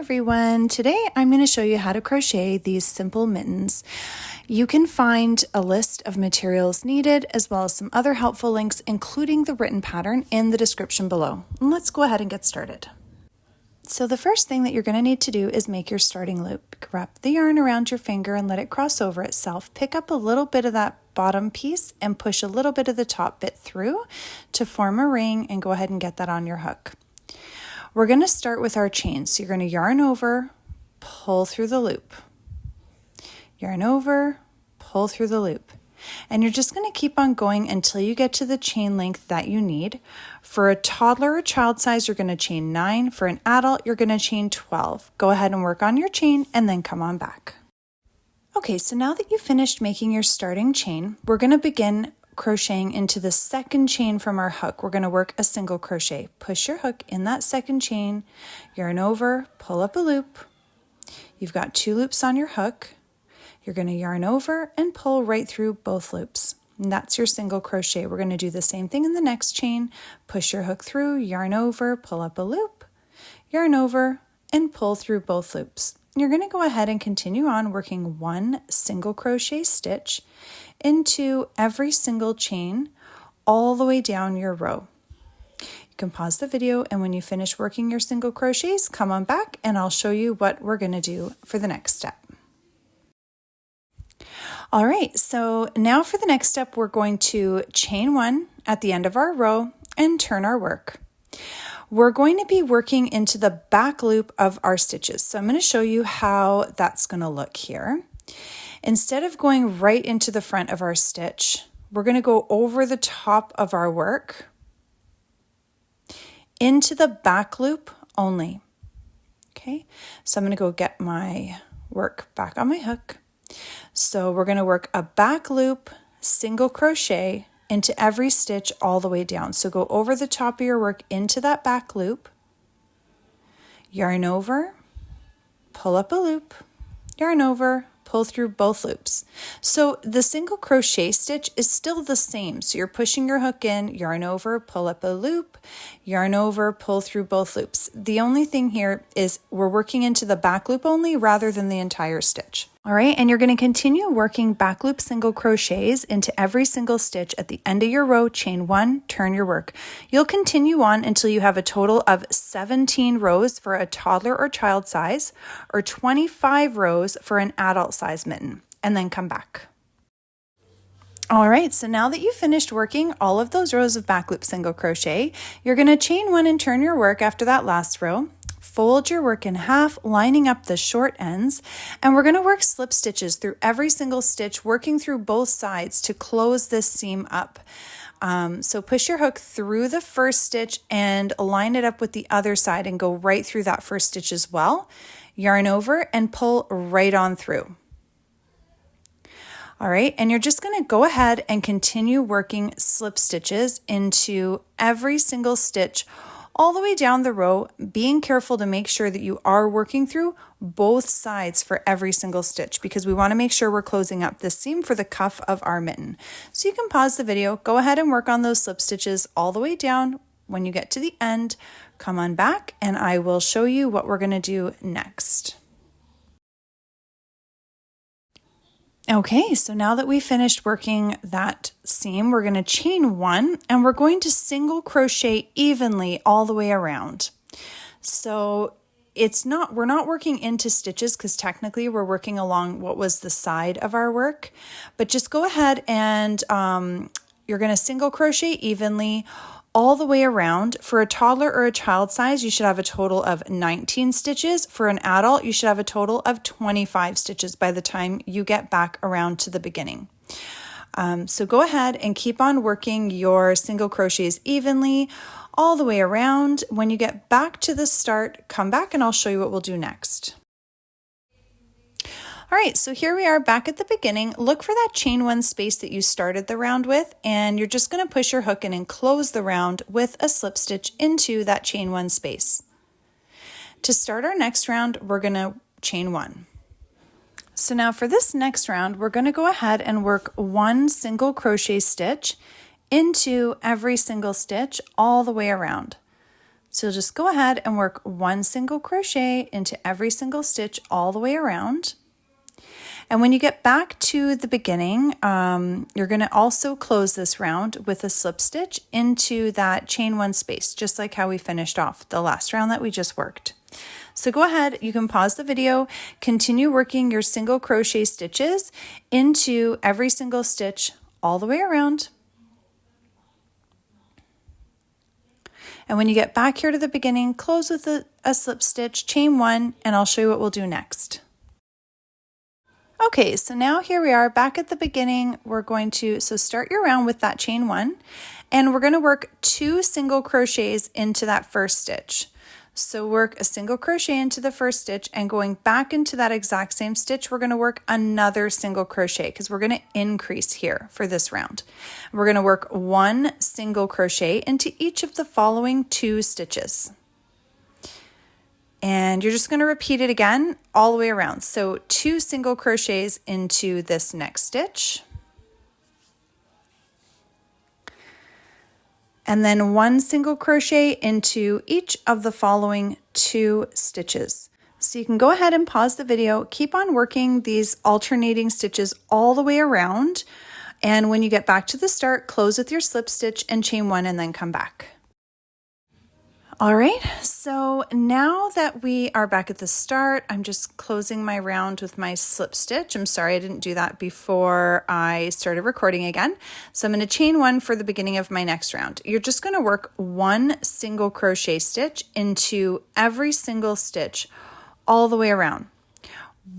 everyone. Today I'm going to show you how to crochet these simple mittens. You can find a list of materials needed as well as some other helpful links, including the written pattern, in the description below. And let's go ahead and get started. So the first thing that you're going to need to do is make your starting loop. Wrap the yarn around your finger and let it cross over itself. Pick up a little bit of that bottom piece and push a little bit of the top bit through to form a ring, and go ahead and get that on your hook. We're going to start with our chain. So you're going to yarn over, pull through the loop. Yarn over, pull through the loop. And you're just going to keep on going until you get to the chain length that you need. For a toddler or child size, you're going to chain 9. For an adult, you're going to chain 12. Go ahead and work on your chain and then come on back. Okay, so now that you've finished making your starting chain, we're going to begin crocheting into the second chain from our hook. We're going to work a single crochet. Push your hook in that second chain, yarn over, pull up a loop. You've got 2 loops on your hook. You're going to yarn over and pull right through both loops. And that's your single crochet. We're going to do the same thing in the next chain. Push your hook through, yarn over, pull up a loop, yarn over, and pull through both loops. You're going to go ahead and continue on working 1 single crochet stitch into every single chain all the way down your row. You can pause the video, and when you finish working your single crochets, come on back and I'll show you what we're going to do for the next step. All right, so now for the next step, we're going to chain 1 at the end of our row and turn our work. We're going to be working into the back loop of our stitches. So I'm going to show you how that's going to look here. Instead of going right into the front of our stitch, we're going to go over the top of our work into the back loop only. Okay, so I'm going to go get my work back on my hook. So we're going to work a back loop, single crochet into every stitch all the way down. So go over the top of your work into that back loop, yarn over, pull up a loop, yarn over, pull through both loops. So the single crochet stitch is still the same. So you're pushing your hook in, yarn over, pull up a loop, yarn over, pull through both loops. The only thing here is we're working into the back loop only rather than the entire stitch. All right, and you're going to continue working back loop single crochets into every single stitch at the end of your row, chain 1, turn your work. You'll continue on until you have a total of 17 rows for a toddler or child size, or 25 rows for an adult size mitten, and then come back. All right, so now that you've finished working all of those rows of back loop single crochet, you're going to chain 1 and turn your work after that last row. Fold your work in half, lining up the short ends, and we're going to work slip stitches through every single stitch, working through both sides to close this seam up. So push your hook through the first stitch and line it up with the other side and go right through that first stitch as well. Yarn over and pull right on through. All right, and you're just going to go ahead and continue working slip stitches into every single stitch all the way down the row, being careful to make sure that you are working through both sides for every single stitch, because we want to make sure we're closing up this seam for the cuff of our mitten. So you can pause the video, go ahead and work on those slip stitches all the way down. When you get to the end, come on back and I will show you what we're going to do next. Okay, so now that we finished working that seam, we're going to chain 1 and we're going to single crochet evenly all the way around. So we're not working into stitches because technically we're working along what was the side of our work, but just go ahead and you're going to single crochet evenly all the way around. For a toddler or a child size, you should have a total of 19 stitches. For an adult, you should have a total of 25 stitches by the time you get back around to the beginning. So go ahead and keep on working your single crochets evenly all the way around. When you get back to the start, come back and I'll show you what we'll do next. All right, so here we are back at the beginning. Look for that chain 1 space that you started the round with, and you're just going to push your hook in and close the round with a slip stitch into that chain 1 space. To start our next round, we're going to chain 1. So now for this next round, we're going to go ahead and work 1 single crochet stitch into every single stitch all the way around. So you'll just go ahead and work 1 single crochet into every single stitch all the way around. And when you get back to the beginning, you're going to also close this round with a slip stitch into that chain 1 space, just like how we finished off the last round that we just worked. So go ahead, you can pause the video, continue working your single crochet stitches into every single stitch all the way around. And when you get back here to the beginning, close with a slip stitch, chain 1, and I'll show you what we'll do next. Okay, so now here we are back at the beginning. We're going to, start your round with that chain 1, and we're going to work 2 single crochets into that first stitch. So work a single crochet into the first stitch, and going back into that exact same stitch, we're going to work another single crochet because we're going to increase here for this round. We're going to work 1 single crochet into each of the following 2 stitches. And you're just going to repeat it again all the way around. So 2 single crochets into this next stitch. And then 1 single crochet into each of the following 2 stitches. So you can go ahead and pause the video, keep on working these alternating stitches all the way around. And when you get back to the start, close with your slip stitch and chain 1 and then come back. All right, so now that we are back at the start, I'm just closing my round with my slip stitch. I'm sorry I didn't do that before I started recording again. So I'm going to chain 1 for the beginning of my next round. You're just going to work 1 single crochet stitch into every single stitch all the way around.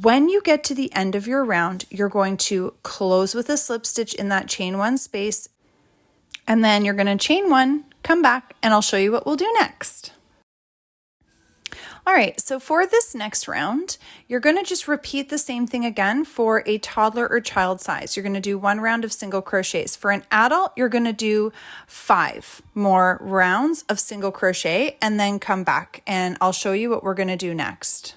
When you get to the end of your round, you're going to close with a slip stitch in that chain 1 space, and then you're going to chain 1, come back, and I'll show you what we'll do next. All right, so for this next round, you're going to just repeat the same thing again for a toddler or child size. You're going to do 1 round of single crochets. For an adult, you're going to do 5 more rounds of single crochet and then come back, and I'll show you what we're going to do next.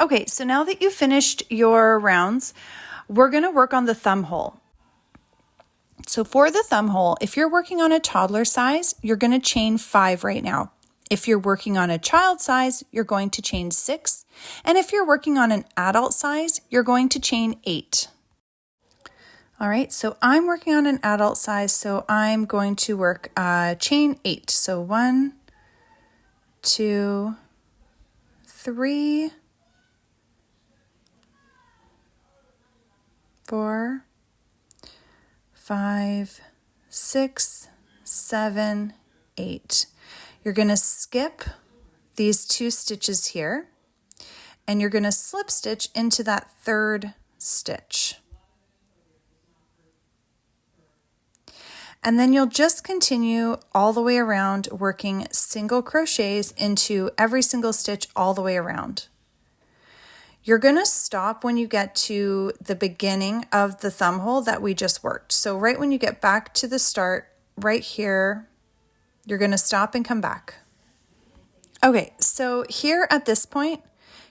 Okay, so now that you've finished your rounds, we're going to work on the thumb hole. So for the thumb hole, if you're working on a toddler size, you're going to chain 5 right now. If you're working on a child size, you're going to chain 6. And if you're working on an adult size, you're going to chain 8. All right, so I'm working on an adult size, so I'm going to work chain 8. So 1, 2, 3, 4, 5, 6, 7, 8. You're going to skip these 2 stitches here, and you're going to slip stitch into that 3rd stitch. And then you'll just continue all the way around working single crochets into every single stitch all the way around. You're going to stop when you get to the beginning of the thumb hole that we just worked. So right when you get back to the start, right here, you're going to stop and come back. Okay, so here at this point,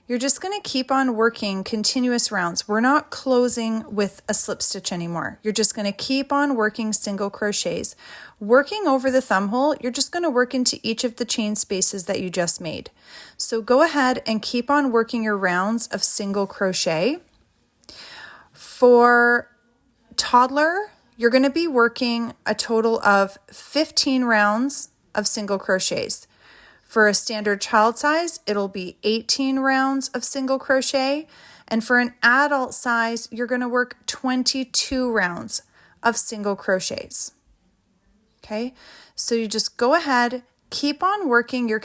you're just going to keep on working continuous rounds. We're not closing with a slip stitch anymore. You're just going to keep on working single crochets. Working over the thumb hole, you're just going to work into each of the chain spaces that you just made. So go ahead and keep on working your rounds of single crochet. For toddler, you're going to be working a total of 15 rounds of single crochets. For a standard child size, it'll be 18 rounds of single crochet. And for an adult size, you're going to work 22 rounds of single crochets. Okay, so you just go ahead, keep on working your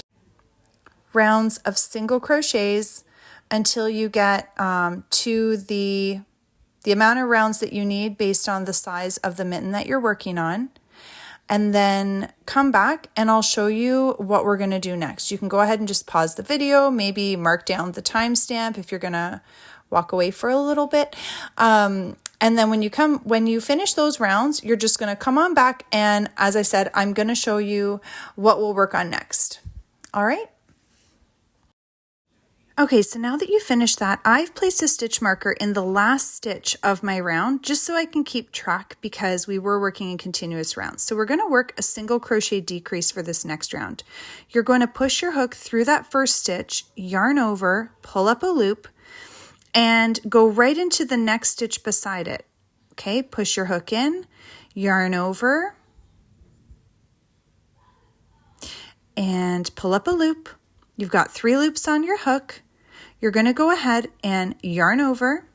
rounds of single crochets until you get to the amount of rounds that you need based on the size of the mitten that you're working on. And then come back and I'll show you what we're going to do next. You can go ahead and just pause the video, maybe mark down the timestamp if you're going to walk away for a little bit. And then when you finish those rounds, you're just going to come on back. And as I said, I'm going to show you what we'll work on next. All right. Okay, so now that you finished that, I've placed a stitch marker in the last stitch of my round just so I can keep track because we were working in continuous rounds. So we're going to work a single crochet decrease for this next round. You're going to push your hook through that first stitch, yarn over, pull up a loop, and go right into the next stitch beside it. Okay, push your hook in, yarn over, and pull up a loop. You've got 3 loops on your hook. You're going to go ahead and yarn over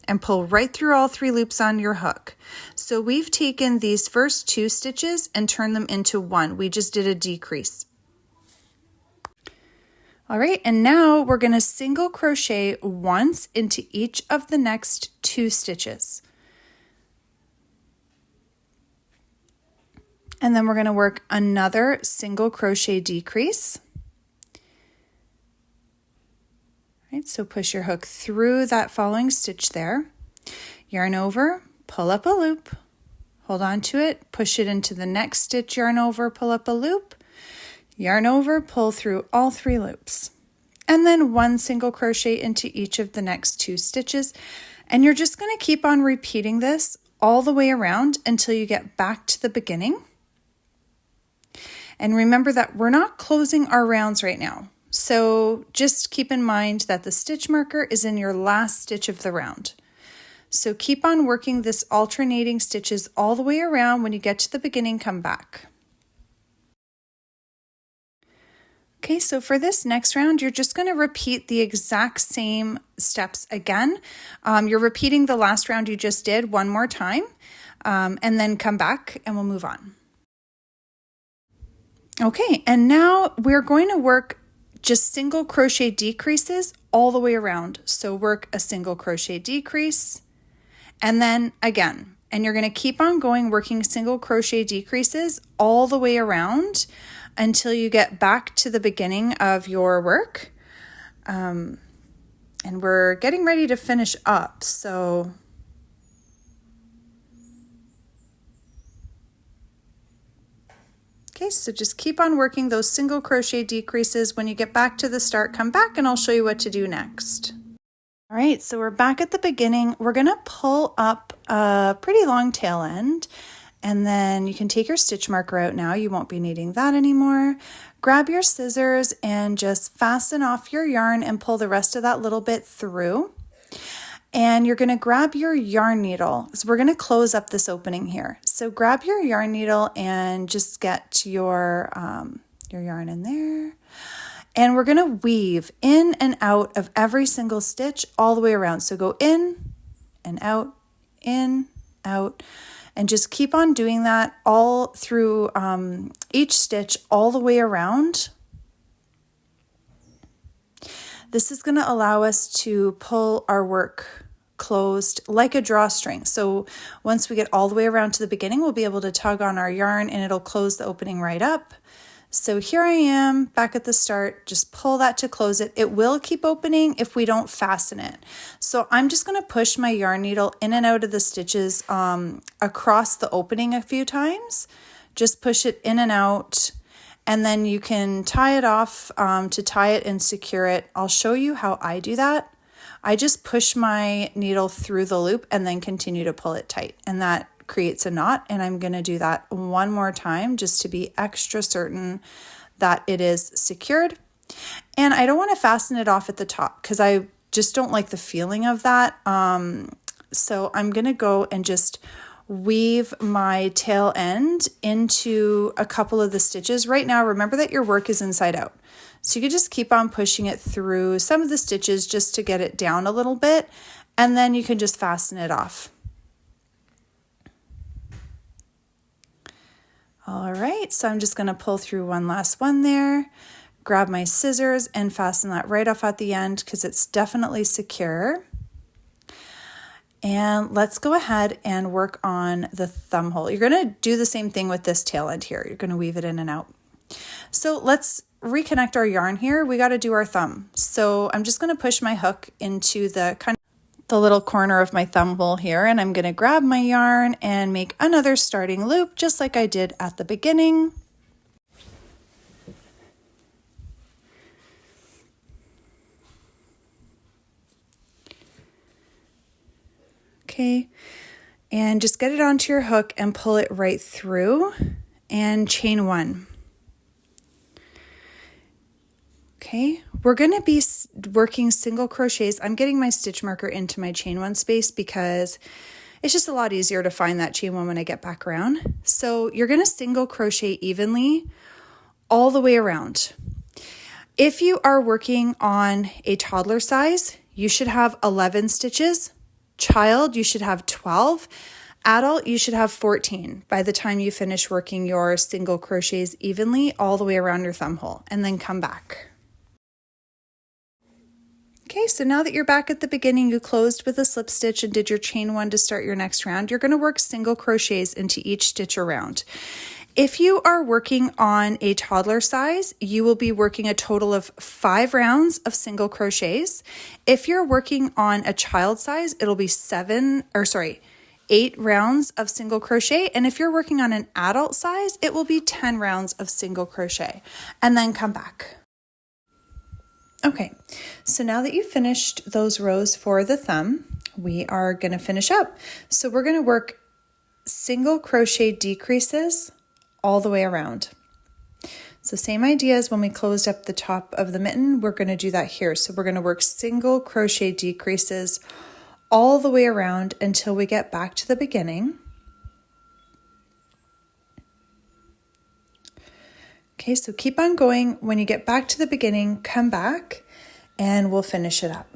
and pull right through all 3 loops on your hook. So we've taken these first 2 stitches and turned them into 1. We just did a decrease. All right, and now we're going to single crochet once into each of the next 2 stitches. And then we're going to work another single crochet decrease. Right, so push your hook through that following stitch there, yarn over, pull up a loop, hold on to it, push it into the next stitch, yarn over, pull up a loop, yarn over, pull through all 3 loops, and then 1 single crochet into each of the next 2 stitches. And you're just going to keep on repeating this all the way around until you get back to the beginning. And remember that we're not closing our rounds right now. So just keep in mind that the stitch marker is in your last stitch of the round. So keep on working this alternating stitches all the way around. When you get to the beginning, come back. Okay, so for this next round, you're just going to repeat the exact same steps again. You're repeating the last round you just did one more time, and then come back and we'll move on. Okay, and now we're going to work just single crochet decreases all the way around. So work a single crochet decrease and then again, and you're going to keep on going working single crochet decreases all the way around until you get back to the beginning of your work. And we're getting ready to finish up. So okay, so just keep on working those single crochet decreases. When you get back to the start, come back and I'll show you what to do next. All right, so we're back at the beginning. We're going to pull up a pretty long tail end, and then you can take your stitch marker out now. You won't be needing that anymore. Grab your scissors and just fasten off your yarn and pull the rest of that little bit through. And you're going to grab your yarn needle. So we're going to close up this opening here. So grab your yarn needle and just get your yarn in there. And we're going to weave in and out of every single stitch all the way around. So go in, out, and just keep on doing that all through each stitch all the way around. This is going to allow us to pull our work closed like a drawstring. So once we get all the way around to the beginning, we'll be able to tug on our yarn and it'll close the opening right up. So here I am back at the start, just pull that to close it. It will keep opening if we don't fasten it. So I'm just going to push my yarn needle in and out of the stitches across the opening a few times. Just push it in and out, and then you can tie it off to tie it and secure it. I'll show you how I do that. I just push my needle through the loop and then continue to pull it tight, and that creates a knot. And I'm going to do that one more time just to be extra certain that it is secured. And I don't want to fasten it off at the top because I just don't like the feeling of that. So I'm going to go and just weave my tail end into a couple of the stitches. Right now, remember that your work is inside out. So you can just keep on pushing it through some of the stitches just to get it down a little bit, and then you can just fasten it off. All right, so I'm just going to pull through one last one there, grab my scissors and fasten that right off at the end because it's definitely secure. And let's go ahead and work on the thumb hole. You're going to do the same thing with this tail end here. You're going to weave it in and out. So let's reconnect our yarn here. We got to do our thumb. So I'm just going to push my hook into the little corner of my thumb hole here, and I'm going to grab my yarn and make another starting loop just like I did at the beginning. Okay, and just get it onto your hook and pull it right through and chain 1. Okay, we're going to be working single crochets. I'm getting my stitch marker into my chain 1 space because it's just a lot easier to find that chain 1 when I get back around. So you're going to single crochet evenly all the way around. If you are working on a toddler size, you should have 11 stitches. Child, you should have 12. Adult, you should have 14 by the time you finish working your single crochets evenly all the way around your thumb hole, and then come back. Okay, so now that you're back at the beginning, you closed with a slip stitch and did your chain 1 to start your next round. You're going to work single crochets into each stitch around. If you are working on a toddler size, you will be working a total of 5 rounds of single crochets. If you're working on a child size, it'll be 8 rounds of single crochet. And if you're working on an adult size, it will be 10 rounds of single crochet, and then come back. Okay, so now that you've finished those rows for the thumb, we are going to finish up. So we're going to work single crochet decreases all the way around. So same idea as when we closed up the top of the mitten, we're going to do that here. So we're going to work single crochet decreases all the way around until we get back to the beginning. Okay, so keep on going. When you get back to the beginning, come back and we'll finish it up.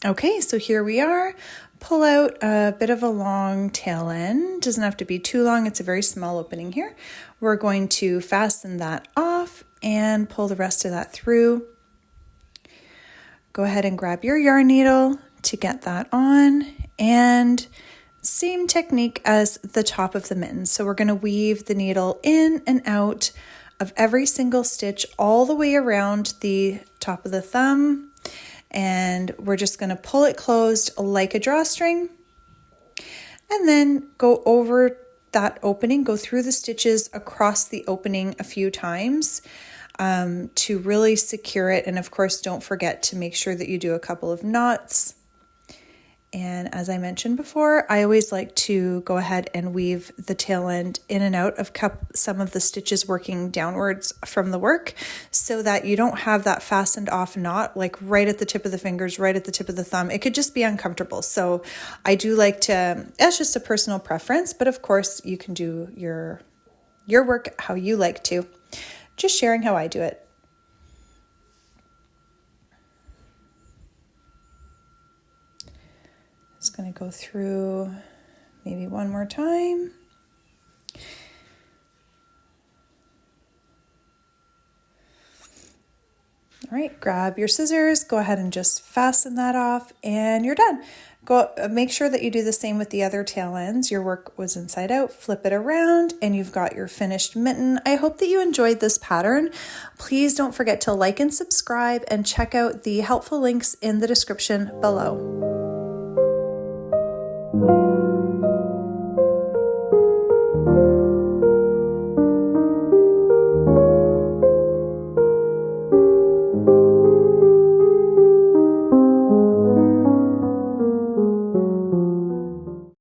Okay, so here we are. Pull out a bit of a long tail end. Doesn't have to be too long. It's a very small opening here. We're going to fasten that off and pull the rest of that through. Go ahead and grab your yarn needle to get that on, and same technique as the top of the mitten. So we're going to weave the needle in and out of every single stitch all the way around the top of the thumb, and we're just going to pull it closed like a drawstring, and then go over that opening, go through the stitches across the opening a few times to really secure it. And of course, don't forget to make sure that you do a couple of knots. And as I mentioned before, I always like to go ahead and weave the tail end in and out of some of the stitches working downwards from the work, so that you don't have that fastened off knot like right at the tip of the fingers, right at the tip of the thumb. It could just be uncomfortable. So I do like to, that's just a personal preference, but of course you can do your work how you like to. Just sharing how I do it. Just going to go through maybe one more time. All right, grab your scissors, go ahead and just fasten that off, and you're done. Make sure that you do the same with the other tail ends. Your work was inside out, flip it around, and you've got your finished mitten. I hope that you enjoyed this pattern. Please don't forget to like and subscribe, and check out the helpful links in the description below.